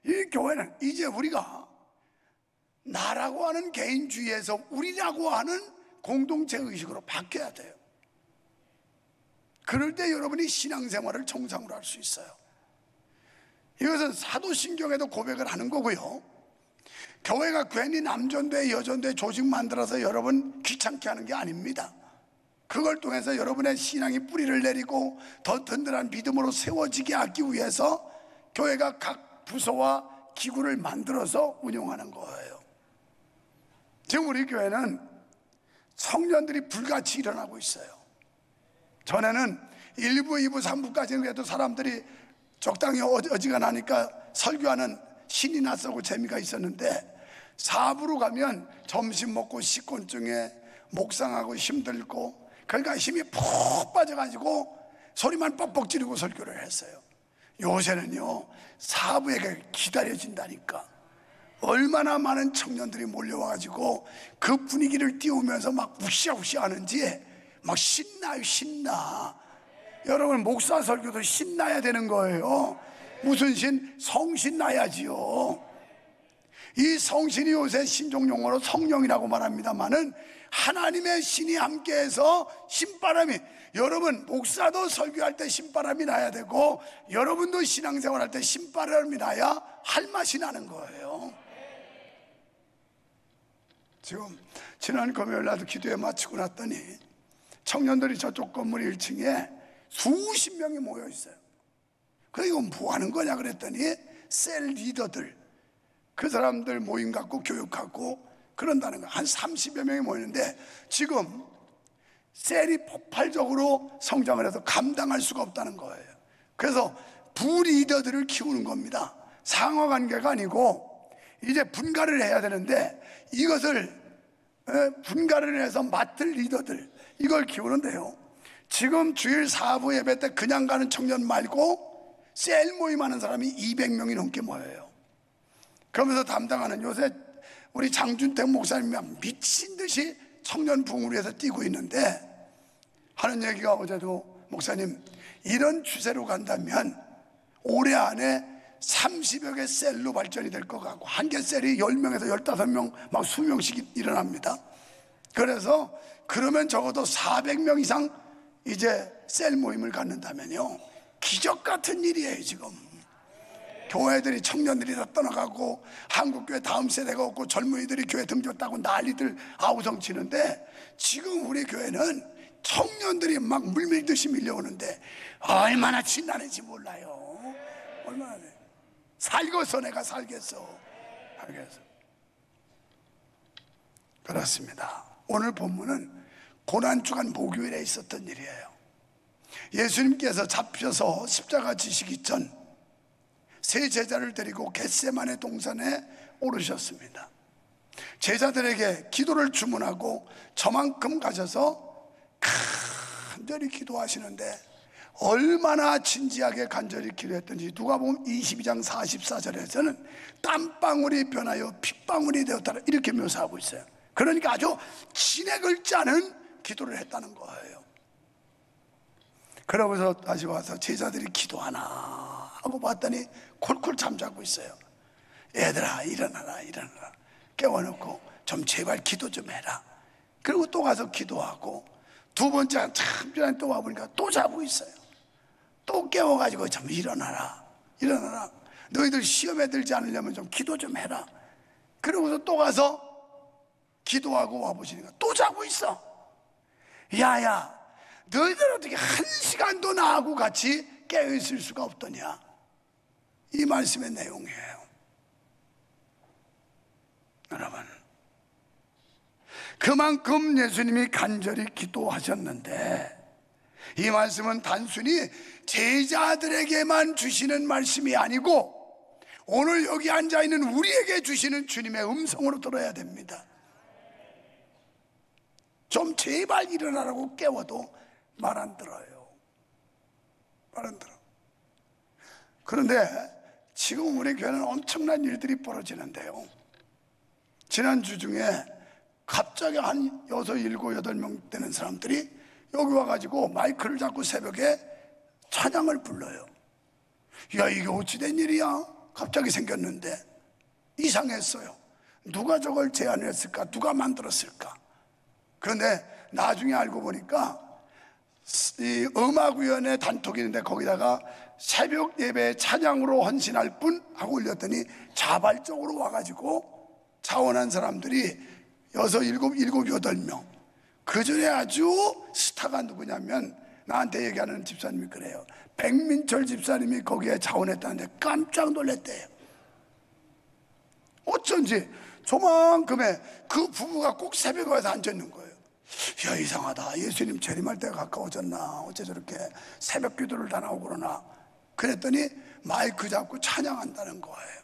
이 교회는 이제 우리가 나라고 하는 개인주의에서 우리라고 하는 공동체 의식으로 바뀌어야 돼요. 그럴 때 여러분이 신앙생활을 정상으로 할 수 있어요. 이것은 사도신경에도 고백을 하는 거고요, 교회가 괜히 남전도회 여전도회 조직 만들어서 여러분 귀찮게 하는 게 아닙니다. 그걸 통해서 여러분의 신앙이 뿌리를 내리고 더 든든한 믿음으로 세워지게 하기 위해서 교회가 각 부서와 기구를 만들어서 운영하는 거예요. 지금 우리 교회는 청년들이 불같이 일어나고 있어요. 전에는 1부, 2부, 3부까지는 그래도 사람들이 적당히 어지간하니까 설교하는 신이 났었고 재미가 있었는데 4부로 가면 점심 먹고 씻곤 중에 묵상하고 힘들고, 그러니까 힘이 푹 빠져가지고 소리만 뻑뻑 지르고 설교를 했어요. 요새는요 4부에게 기다려진다니까. 얼마나 많은 청년들이 몰려와가지고 그 분위기를 띄우면서 막 우시아우시아 하는지 막 신나요, 신나. 여러분, 목사 설교도 신나야 되는 거예요. 무슨 신? 성신 나야지요. 이 성신이 요새 신종 용어로 성령이라고 말합니다만은 하나님의 신이 함께해서 신바람이, 여러분 목사도 설교할 때 신바람이 나야 되고 여러분도 신앙생활 할 때 신바람이 나야 할 맛이 나는 거예요. 지금 지난 금요일 날도 기도회 마치고 났더니 청년들이 저쪽 건물 1층에 수십 명이 모여 있어요. 그래 이건 뭐 하는 거냐 그랬더니 셀 리더들, 그 사람들 모임 갖고 교육하고 그런다는 거예요. 한 30여 명이 모이는데 지금 셀이 폭발적으로 성장을 해서 감당할 수가 없다는 거예요. 그래서 부리더들을 키우는 겁니다. 상하관계가 아니고 이제 분가를 해야 되는데 이것을 분가를 해서 맡을 리더들, 이걸 키우는데요, 지금 주일 4부 예배 때 그냥 가는 청년 말고 셀 모임하는 사람이 200명이 넘게 모여요. 그러면서 담당하는, 요새 우리 장준택 목사님이 미친 듯이 청년 부흥을 위해서 뛰고 있는데 하는 얘기가, 어제도 목사님 이런 추세로 간다면 올해 안에 30여 개 셀로 발전이 될 것 같고 한 개 셀이 10명에서 15명 막 수명씩 일어납니다. 그래서 그러면 적어도 400명 이상 이제 셀 모임을 갖는다면요 기적 같은 일이에요. 지금 교회들이, 청년들이 다 떠나가고 한국교회 다음 세대가 없고 젊은이들이 교회 등졌다고 난리들 아우성치는데 지금 우리 교회는 청년들이 막 물밀듯이 밀려오는데 얼마나 신나는지 몰라요. 얼마나 살겠어. 내가 살겠어. 알겠어. 그렇습니다. 오늘 본문은 고난주간 목요일에 있었던 일이에요. 예수님께서 잡혀서 십자가 지시기 전 세 제자를 데리고 겟세마네 동산에 오르셨습니다. 제자들에게 기도를 주문하고 저만큼 가셔서 간절히 기도하시는데 얼마나 진지하게 간절히 기도했던지 누가복음 22장 44절에서는 땀방울이 변하여 핏방울이 되었다 이렇게 묘사하고 있어요. 그러니까 아주 진액을 짜는 기도를 했다는 거예요. 그러고서 다시 와서 제자들이 기도하나 하고 봤더니 콜콜 잠자고 있어요. 얘들아 일어나라 일어나라, 깨워놓고 좀 제발 기도 좀 해라. 그리고 또 가서 기도하고 두 번째 한참 전에 또 와보니까 또 자고 있어요. 또 깨워가지고 좀 일어나라 일어나라, 너희들 시험에 들지 않으려면 좀 기도 좀 해라. 그러고서 또 가서 기도하고 와보시니까 또 자고 있어. 야야, 너희들 어떻게 한 시간도 나하고 같이 깨어있을 수가 없더냐, 이 말씀의 내용이에요. 여러분, 그만큼 예수님이 간절히 기도하셨는데 이 말씀은 단순히 제자들에게만 주시는 말씀이 아니고 오늘 여기 앉아있는 우리에게 주시는 주님의 음성으로 들어야 됩니다. 좀 제발 일어나라고 깨워도 말 안 들어요. 말 안 들어. 그런데 지금 우리 교회는 엄청난 일들이 벌어지는데요, 지난주 중에 갑자기 한 6, 7, 8명 되는 사람들이 여기 와가지고 마이크를 잡고 새벽에 찬양을 불러요. 야, 이게 어찌 된 일이야? 갑자기 생겼는데 이상했어요. 누가 저걸 제안했을까? 누가 만들었을까? 그런데 나중에 알고 보니까 이 음악위원회 단톡이 있는데 거기다가 새벽 예배 찬양으로 헌신할 분 하고 올렸더니 자발적으로 와가지고 자원한 사람들이 6, 7, 8명. 그 중에 아주 스타가 누구냐면 나한테 얘기하는 집사님이 그래요. 백민철 집사님이 거기에 자원했다는데 깜짝 놀랐대요. 어쩐지 조만큼에 그 부부가 꼭 새벽에 와서 앉아있는 거예요. 야, 이상하다. 예수님 재림할 때가 가까워졌나? 어째 저렇게 새벽 기도를 다 나오고 그러나? 그랬더니 마이크 잡고 찬양한다는 거예요.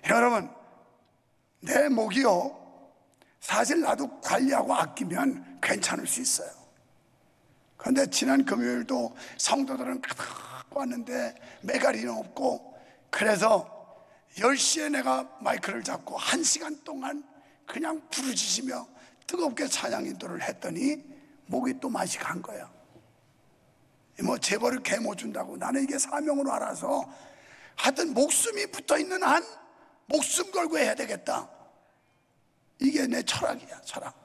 여러분, 내 목이요, 사실 나도 관리하고 아끼면 괜찮을 수 있어요. 그런데 지난 금요일도 성도들은 가득 왔는데 메가리는 없고, 그래서 10시에 내가 마이크를 잡고 1시간 동안 그냥 부르짖으며 뜨겁게 찬양 인도를 했더니 목이 또 맛이 간 거야. 뭐 재벌을 개 못 준다고. 나는 이게 사명으로 알아서 하여튼 목숨이 붙어있는 한 목숨 걸고 해야 되겠다. 이게 내 철학이야, 철학.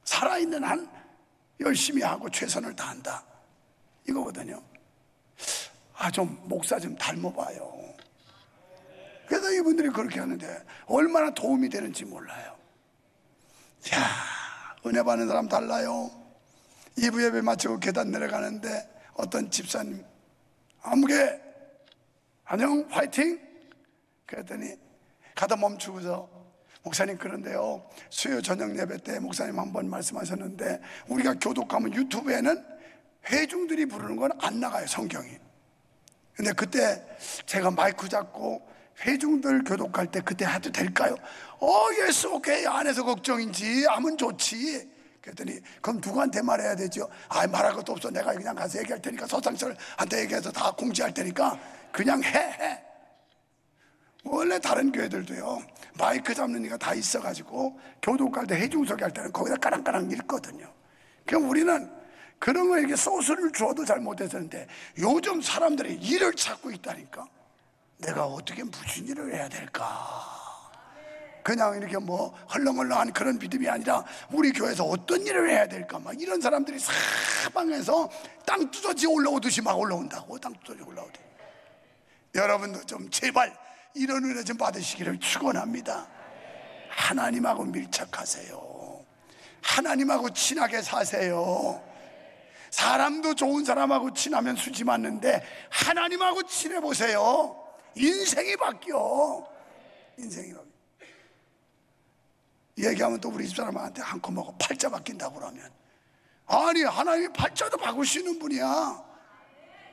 살아있는 한 열심히 하고 최선을 다한다, 이거거든요. 좀 목사 좀 닮아봐요. 그래서 이분들이 그렇게 하는데 얼마나 도움이 되는지 몰라요. 야, 은혜 받는 사람 달라요. 2부 예배 마치고 계단 내려가는데 어떤 집사님, 아무개 안녕 화이팅, 그랬더니 가다 멈추고서 목사님, 그런데요, 수요 저녁 예배 때 목사님 한번 말씀하셨는데 우리가 교독하면 유튜브에는 회중들이 부르는 건 안 나가요, 성경이. 근데 그때 제가 마이크 잡고 회중들 교독할 때 그때 해도 될까요? 예스, 오케이. 안에서 걱정인지 하면 좋지. 그랬더니 그럼 누구한테 말해야 되죠? 말할 것도 없어. 내가 그냥 가서 얘기할 테니까, 서상철한테 얘기해서 다 공지할 테니까 그냥 해. 원래 다른 교회들도요, 마이크 잡는 이가 다 있어가지고 교독할 때 회중석에 할 때는 거기다 까랑까랑 읽거든요. 그럼 우리는 그런 거 이렇게 소스를 주어도 잘 못했었는데 요즘 사람들이 일을 찾고 있다니까. 내가 어떻게 무슨 일을 해야 될까? 그냥 이렇게 뭐 헐렁헐렁한 그런 믿음이 아니라 우리 교회에서 어떤 일을 해야 될까? 막 이런 사람들이 사방에서 땅 뚜저지 올라오듯이 막 올라온다고. 땅 뚜저지 올라오듯이. 여러분도 좀 제발 이런 은혜 좀 받으시기를 축원합니다. 하나님하고 밀착하세요. 하나님하고 친하게 사세요. 사람도 좋은 사람하고 친하면 수지 맞는데 하나님하고 친해보세요. 인생이 바뀌어. 인생이 바뀌어. 얘기하면 또 우리 집사람한테 한코 먹고 팔자 바뀐다고 그러면, 아니 하나님이 팔자도 바꾸시는 분이야.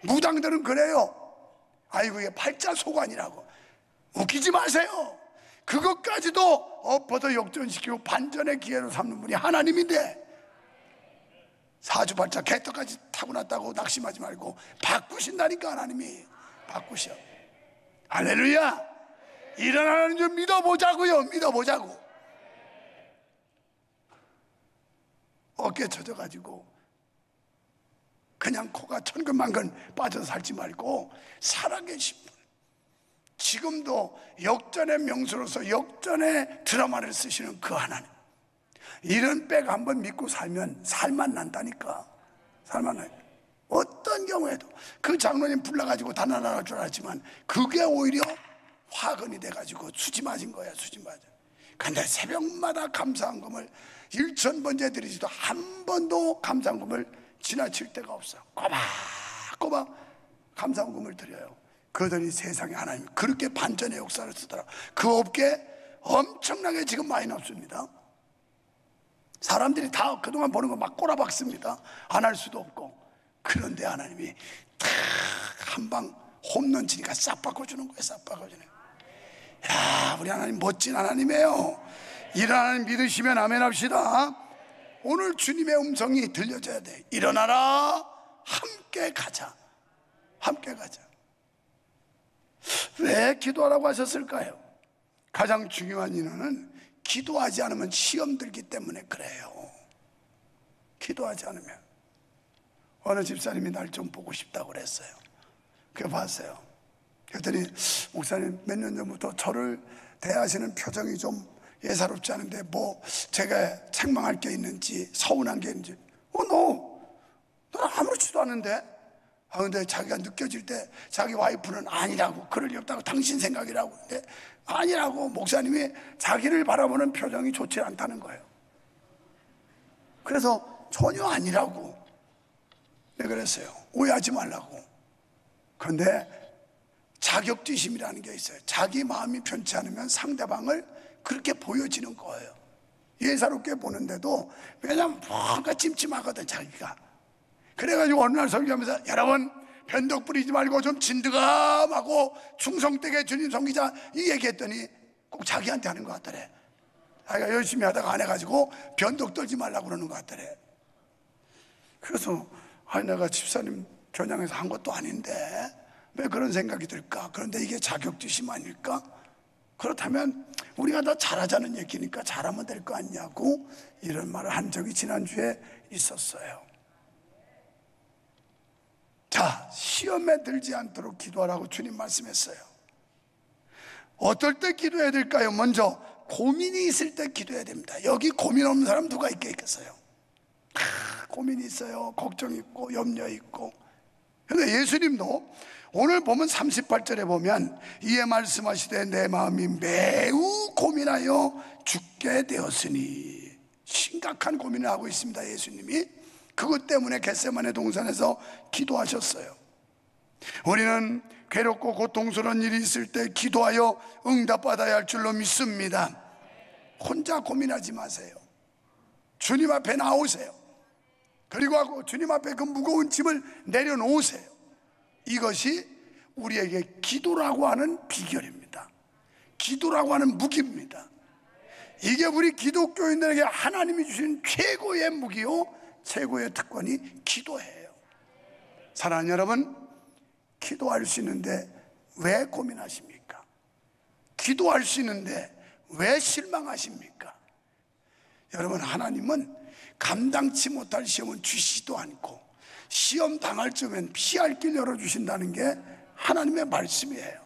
무당들은 그래요. 아이고 이게 팔자 소관이라고. 웃기지 마세요. 그것까지도 엎어서 역전시키고 반전의 기회로 삼는 분이 하나님인데, 사주팔자 개떡까지 타고났다고 낙심하지 말고 바꾸신다니까. 하나님이 바꾸셔. 할렐루야. 일어나는 줄 믿어보자고요. 믿어보자고. 어깨 젖어가지고 그냥 코가 천근만근 빠져서 살지 말고 살아계신 분, 지금도 역전의 명수로서 역전의 드라마를 쓰시는 그 하나님, 이런 백 한번 믿고 살면 살만 난다니까. 살만 나요. 어떤 경우에도 그 장로님 불러가지고 단단할 줄 알았지만 그게 오히려 화근이 돼가지고 수지 맞은 거야. 수지 맞아. 근데 새벽마다 감사한금을 1,000번째 드리지도 한 번도 감사한금을 지나칠 때가 없어. 꼬박꼬박 감사한금을 드려요. 그러더니 세상에 하나님이 그렇게 반전의 역사를 쓰더라. 그 업계 엄청나게 지금 많이 남습니다. 사람들이 다 그동안 버는 거 막 꼬라박습니다. 안 할 수도 없고. 그런데 하나님이 탁 한 방 홈런 치니까 싹 바꿔주는 거예요. 싹 바꿔주는 거예요. 야, 우리 하나님 멋진 하나님이에요. 이런 하나님 믿으시면 아멘 합시다. 오늘 주님의 음성이 들려줘야 돼. 일어나라, 함께 가자. 함께 가자. 왜 기도하라고 하셨을까요? 가장 중요한 이유는 기도하지 않으면 시험 들기 때문에 그래요. 기도하지 않으면. 어느 집사님이 날 좀 보고 싶다고 그랬어요. 그래 봤어요. 그랬더니 목사님, 몇 년 전부터 저를 대하시는 표정이 좀 예사롭지 않은데 뭐 제가 책망할 게 있는지 서운한 게 있는지. 너 아무렇지도 않은데. 근데 자기가 느껴질 때 자기 와이프는 아니라고, 그럴 리 없다고, 당신 생각이라고. 근데 아니라고, 목사님이 자기를 바라보는 표정이 좋지 않다는 거예요. 그래서 전혀 아니라고 내가 그랬어요. 오해하지 말라고. 그런데 자격지심이라는 게 있어요. 자기 마음이 편치 않으면 상대방을 그렇게 보여지는 거예요. 예사롭게 보는데도 왜냐면 뭔가 찜찜하거든 자기가. 그래가지고 어느 날 설교하면서 여러분 변덕 부리지 말고 좀 진드감하고 충성되게 주님 섬기자 이 얘기했더니 꼭 자기한테 하는 것 같더래. 자기가 열심히 하다가 안 해가지고 변덕 떨지 말라고 그러는 것 같더래. 그래서 내가 집사님 겨냥해서 한 것도 아닌데 왜 그런 생각이 들까? 그런데 이게 자격지심 아닐까? 그렇다면 우리가 더 잘하자는 얘기니까 잘하면 될 거 아니냐고 이런 말을 한 적이 지난주에 있었어요. 자, 시험에 들지 않도록 기도하라고 주님 말씀했어요. 어떨 때 기도해야 될까요? 먼저 고민이 있을 때 기도해야 됩니다. 여기 고민 없는 사람 누가 있겠어요? 고민이 있어요. 걱정 있고 염려 있고. 그런데 예수님도 오늘 보면 38절에 보면 이에 말씀하시되 내 마음이 매우 고민하여 죽게 되었으니, 심각한 고민을 하고 있습니다. 예수님이 그것 때문에 겟세마네 동산에서 기도하셨어요. 우리는 괴롭고 고통스러운 일이 있을 때 기도하여 응답받아야 할 줄로 믿습니다. 혼자 고민하지 마세요. 주님 앞에 나오세요. 그리고 주님 앞에 그 무거운 짐을 내려놓으세요. 이것이 우리에게 기도라고 하는 비결입니다. 기도라고 하는 무기입니다. 이게 우리 기독교인들에게 하나님이 주신 최고의 무기요, 최고의 특권이 기도예요. 사랑하는 여러분, 기도할 수 있는데 왜 고민하십니까? 기도할 수 있는데 왜 실망하십니까? 여러분, 하나님은 감당치 못할 시험은 주시지도 않고 시험 당할 쯤엔 피할 길 열어주신다는 게 하나님의 말씀이에요.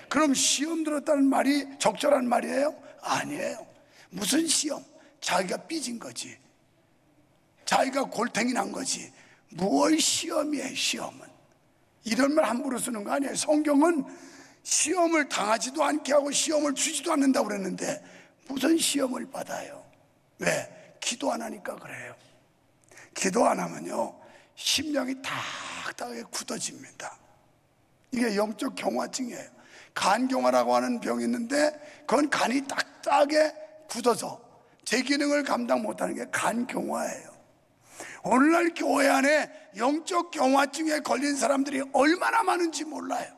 그럼 시험 들었다는 말이 적절한 말이에요? 아니에요. 무슨 시험? 자기가 삐진 거지, 자기가 골탱이 난 거지. 뭘 시험이에요? 시험은 이런 말 함부로 쓰는 거 아니에요. 성경은 시험을 당하지도 않게 하고 시험을 주지도 않는다고 그랬는데 무슨 시험을 받아요? 왜? 기도 안 하니까 그래요. 기도 안 하면요, 심령이 딱딱하게 굳어집니다. 이게 영적 경화증이에요. 간경화라고 하는 병이 있는데 그건 간이 딱딱하게 굳어서 제 기능을 감당 못하는 게 간경화예요. 오늘날 교회 안에 영적 경화증에 걸린 사람들이 얼마나 많은지 몰라요.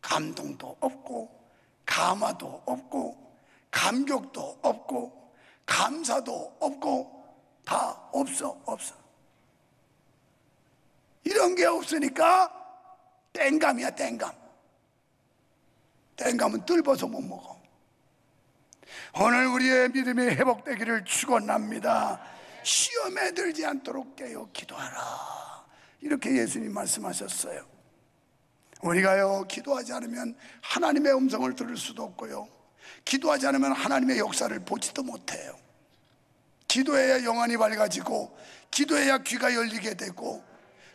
감동도 없고 감화도 없고 감격도 없고 감사도 없고 다 없어. 이런 게 없으니까 땡감이야. 땡감은 뜰어서 못 먹어. 오늘 우리의 믿음이 회복되기를 축원합니다. 시험에 들지 않도록 깨어 기도하라, 이렇게 예수님 말씀하셨어요. 우리가요, 기도하지 않으면 하나님의 음성을 들을 수도 없고요, 기도하지 않으면 하나님의 역사를 보지도 못해요. 기도해야 영안이 밝아지고 기도해야 귀가 열리게 되고,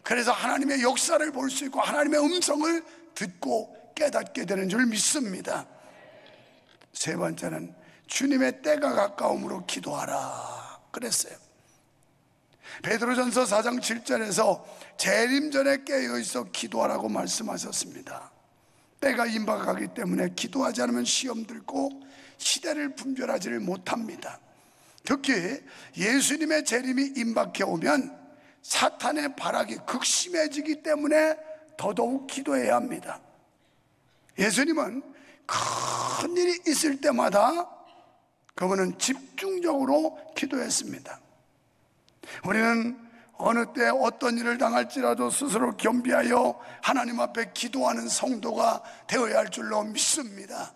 그래서 하나님의 역사를 볼 수 있고 하나님의 음성을 듣고 깨닫게 되는 줄 믿습니다. 세 번째는 주님의 때가 가까움으로 기도하라 그랬어요. 베드로전서 4장 7절에서 재림 전에 깨어있어 기도하라고 말씀하셨습니다. 때가 임박하기 때문에 기도하지 않으면 시험 들고 시대를 분별하지를 못합니다. 특히 예수님의 재림이 임박해 오면 사탄의 발악이 극심해지기 때문에 더더욱 기도해야 합니다. 예수님은 큰 일이 있을 때마다 그분은 집중적으로 기도했습니다. 우리는 어느 때 어떤 일을 당할지라도 스스로 겸비하여 하나님 앞에 기도하는 성도가 되어야 할 줄로 믿습니다.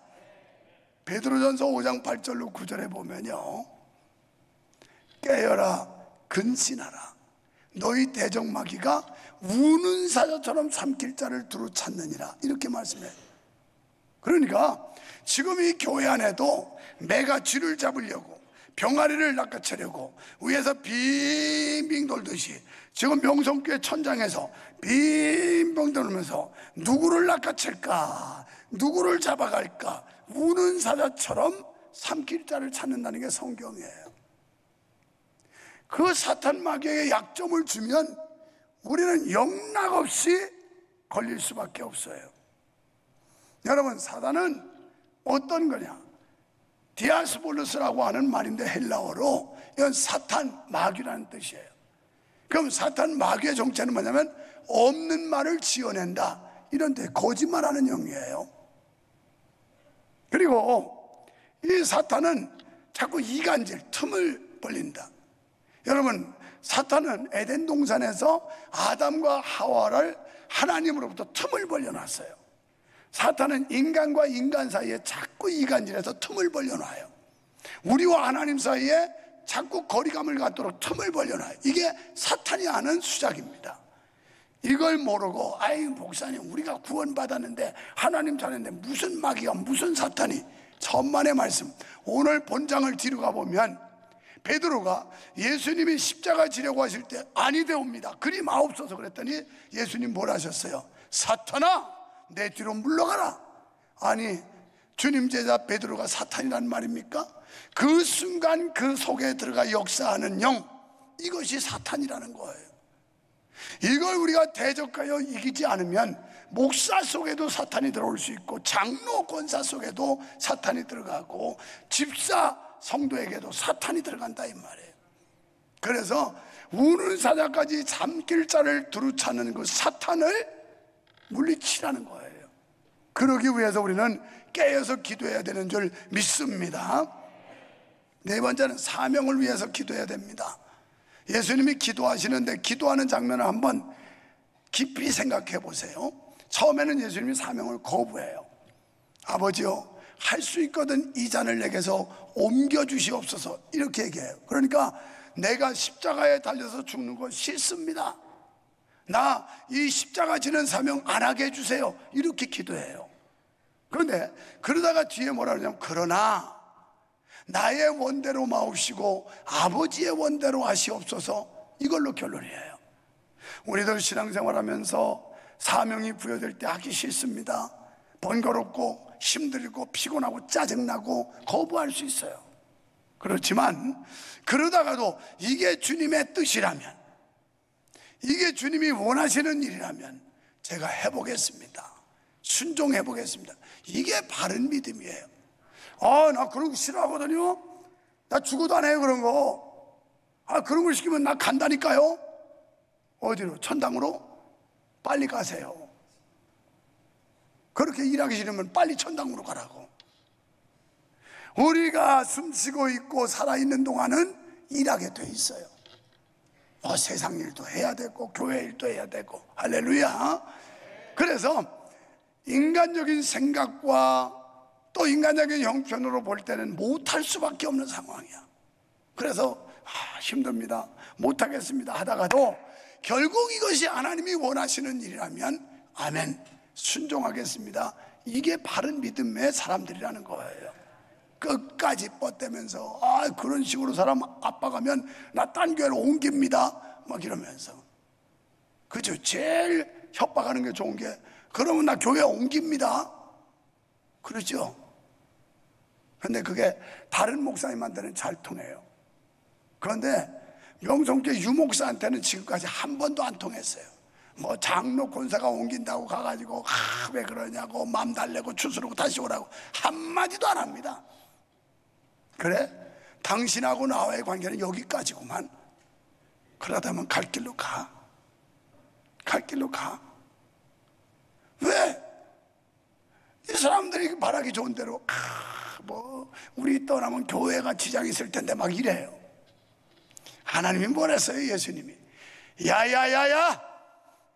베드로전서 5장 8절로 9절에 보면요, 깨어라 근신하라, 너희 대적마귀가 우는 사자처럼 삼킬 자를 두루 찾느니라, 이렇게 말씀해요. 그러니까 지금 이 교회 안에도 매가 쥐를 잡으려고, 병아리를 낚아채려고 위에서 빙빙 돌듯이 지금 명성교회 천장에서 빙빙 돌면서 누구를 낚아챌까, 누구를 잡아갈까, 우는 사자처럼 삼킬 자를 찾는다는 게 성경이에요. 그 사탄 마귀에게 약점을 주면 우리는 영락없이 걸릴 수밖에 없어요. 여러분, 사단은 어떤 거냐? 디아스폴루스라고 하는 말인데 헬라어로 이건 사탄, 마귀라는 뜻이에요. 그럼 사탄 마귀의 정체는 뭐냐면 없는 말을 지어낸다, 이런 데 거짓말하는 영이에요. 그리고 이 사탄은 자꾸 이간질, 틈을 벌린다. 여러분, 사탄은 에덴 동산에서 아담과 하와를 하나님으로부터 틈을 벌려놨어요. 사탄은 인간과 인간 사이에 자꾸 이간질해서 틈을 벌려놔요. 우리와 하나님 사이에 자꾸 거리감을 갖도록 틈을 벌려놔요. 이게 사탄이 하는 수작입니다. 이걸 모르고 아이 목사님 우리가 구원받았는데 하나님 잘했는데 무슨 마귀가 무슨 사탄이, 천만의 말씀. 오늘 본장을 뒤로 가보면 베드로가 예수님이 십자가 지려고 하실 때 아니되옵니다, 그리 마옵소서 그랬더니 예수님 뭘 하셨어요? 사탄아 내 뒤로 물러가라. 아니, 주님 제자 베드로가 사탄이란 말입니까? 그 순간 그 속에 들어가 역사하는 영, 이것이 사탄이라는 거예요. 이걸 우리가 대적하여 이기지 않으면 목사 속에도 사탄이 들어올 수 있고, 장로 권사 속에도 사탄이 들어가고, 집사 성도에게도 사탄이 들어간다 이 말이에요. 그래서 우는 사자까지 삼킬 자를 두루 찾는 그 사탄을 물리치라는 거예요. 그러기 위해서 우리는 깨어서 기도해야 되는 줄 믿습니다. 네 번째는 사명을 위해서 기도해야 됩니다. 예수님이 기도하시는데 기도하는 장면을 한번 깊이 생각해 보세요. 처음에는 예수님이 사명을 거부해요. 아버지요, 할 수 있거든 이 잔을 내게서 옮겨주시옵소서, 이렇게 얘기해요. 그러니까 내가 십자가에 달려서 죽는 거 싫습니다, 나 이 십자가 지는 사명 안 하게 해주세요, 이렇게 기도해요. 그런데 그러다가 뒤에 뭐라 그러냐면 그러나 나의 원대로 마옵시고 아버지의 원대로 하시옵소서, 이걸로 결론이에요. 우리들 신앙생활하면서 사명이 부여될 때 하기 싫습니다. 번거롭고 힘들고 피곤하고 짜증나고 거부할 수 있어요. 그렇지만 그러다가도 이게 주님의 뜻이라면, 이게 주님이 원하시는 일이라면 제가 해보겠습니다, 순종해보겠습니다, 이게 바른 믿음이에요. 나 그런 거 싫어하거든요. 나 죽어도 안 해요 그런 거. 그런 걸 시키면 나 간다니까요. 어디로? 천당으로? 빨리 가세요. 그렇게 일하기 싫으면 빨리 천당으로 가라고. 우리가 숨쉬고 있고 살아있는 동안은 일하게 돼 있어요. 세상 일도 해야 되고 교회 일도 해야 되고, 할렐루야. 그래서 인간적인 생각과 또 인간적인 형편으로 볼 때는 못할 수밖에 없는 상황이야. 그래서 힘듭니다, 못하겠습니다 하다가도 결국 이것이 하나님이 원하시는 일이라면 아멘, 순종하겠습니다, 이게 바른 믿음의 사람들이라는 거예요. 끝까지 뻗대면서 그런 식으로 사람 압박하면 나 딴 교회로 옮깁니다 막 이러면서, 그죠? 제일 협박하는 게 좋은 게 그러면 나 교회 옮깁니다 그러죠. 근데 그게 다른 목사님한테는 잘 통해요. 그런데 명성교회 유목사한테는 지금까지 한 번도 안 통했어요. 뭐 장로 권사가 옮긴다고 가가지고 왜 그러냐고 맘 달래고 추스르고 다시 오라고 한마디도 안 합니다. 그래? 당신하고 나와의 관계는 여기까지구만. 그러다면 갈 길로 가. 갈 길로 가. 왜? 이 사람들이 말하기 좋은 대로 우리 떠나면 교회가 지장이 있을 텐데 막 이래요. 하나님이 뭐랬어요? 예수님이 야야야야,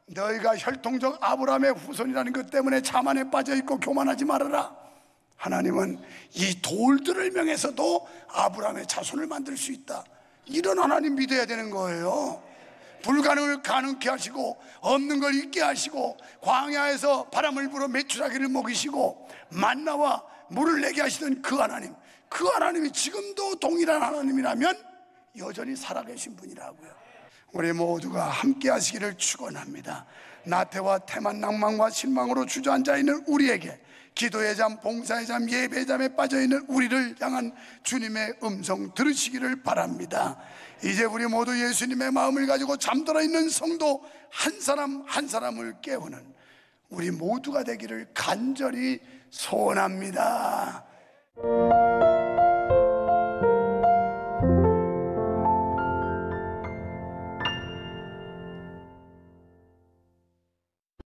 너희가 혈통적 아브라함의 후손이라는 것 때문에 자만에 빠져있고 교만하지 말아라. 하나님은 이 돌들을 명해서도 아브라함의 자손을 만들 수 있다, 이런 하나님 믿어야 되는 거예요. 불가능을 가능케 하시고 없는 걸 있게 하시고 광야에서 바람을 불어 메추라기를 먹이시고 만나와 물을 내게 하시던 그 하나님, 그 하나님이 지금도 동일한 하나님이라면 여전히 살아계신 분이라고요. 우리 모두가 함께 하시기를 축원합니다. 나태와 태만, 낭만과 실망으로 주저앉아 있는 우리에게 기도의 잠, 봉사의 잠, 예배의 잠에 빠져있는 우리를 향한 주님의 음성 들으시기를 바랍니다. 이제 우리 모두 예수님의 마음을 가지고 잠들어 있는 성도 한 사람 한 사람을 깨우는 우리 모두가 되기를 간절히 소원합니다.